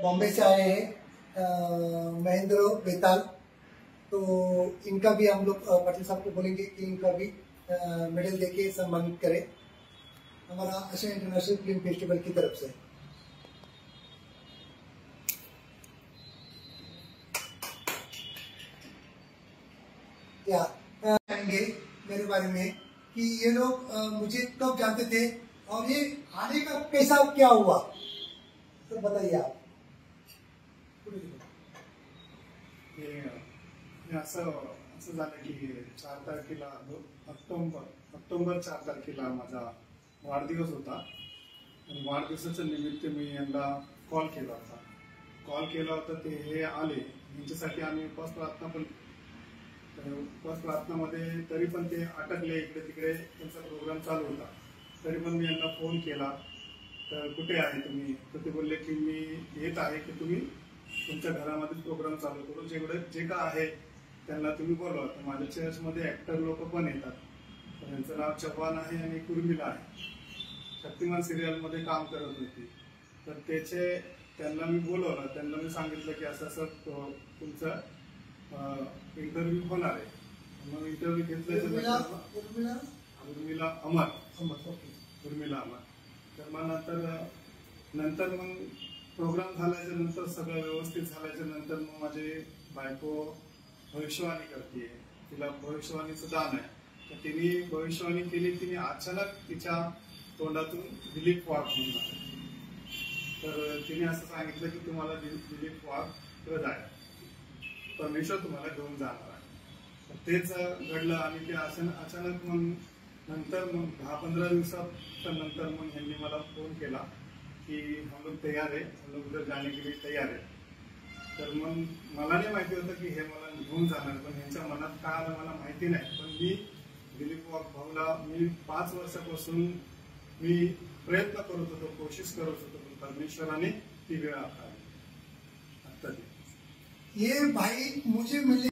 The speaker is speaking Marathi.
बॉम्बे से आए हैं महेंद्र बेताल। तो इनका भी हम लोग पाटिल साहब को बोलेंगे कि इनका भी मेडल देके सम्मानित करें हमारा आशिया इंटरनेशनल फिल्म फेस्टिवल की तरफ से। क्या कहेंगे मेरे बारे में कि ये लोग मुझे कब जानते थे और ये आने का कैसा क्या हुआ, तो बताइए आप। असं झालं की 4 तारखेला ऑक्टोबर 4 तारखेला माझा वाढदिवस होता आणि वाढदिवसाच्या निमित्त मी यांना कॉल केला होता ते हे आले यांच्यासाठी आम्ही उपवास प्रार्थनामध्ये तरी पण ते अटकले, इकडे तिकडे त्यांचा प्रोग्राम चालू होता तरी पण मी यांना फोन केला तर कुठे आहे तुम्ही, तर ते बोलले की मी येत आहे की तुम्ही तुमच्या घरामध्ये प्रोग्राम चालू करू, जे का आहे त्यांना तुम्ही बोलवा। तर माझ्या चर्चमध्ये ऍक्टर लोक पण येतात, त्यांचं नाव चव्हाण आहे आणि कुर्मिला आहे, शक्तिमान सिरियल मध्ये काम करत होती, तर त्यांना मी बोलवलं, त्यांना मी सांगितलं की असं तुमचं इंटरव्ह्यू होणार आहे। मग इंटरव्ह्यू घेतल्याच्या उर्मिला अमर तर मग नंतर मग प्रोग्राम झाल्याच्या नंतर सगळं व्यवस्थित झाल्याच्या नंतर मग माझी बायको भविष्यवाणी करते, तिला भविष्यवाणीचं दान आहे, तर तिने भविष्यवाणी केली, तिने अचानक तिच्या तोंडातून दिलीप वाघ म्हणून आले, तर तिने असं सांगितलं की तुम्हाला दिलीप वाघ रज आहे, परमेश्वर तुम्हाला घेऊन जाणार आहे। तर तेच घडलं आणि ते अचानक मग नंतर 10-15 दिवसाच्या नंतर मग ह्यांनी मला फोन केला कि हम लोग तैयार है, हम लोग उधर जाने के लिए तैयार है। तर मग मला नाही माहिती होतं की हे मला घेऊन जाणार, पण ह्यांच्या मनात काय आलं मला माहिती नाही, पण मी दिलीप वाघ भाऊला मी 5 वर्षापासून मी प्रयत्न करत होतो, कोशिश करत होतो, पण परमेश्वराने ती वेळ आता ये भाई मुझे मिले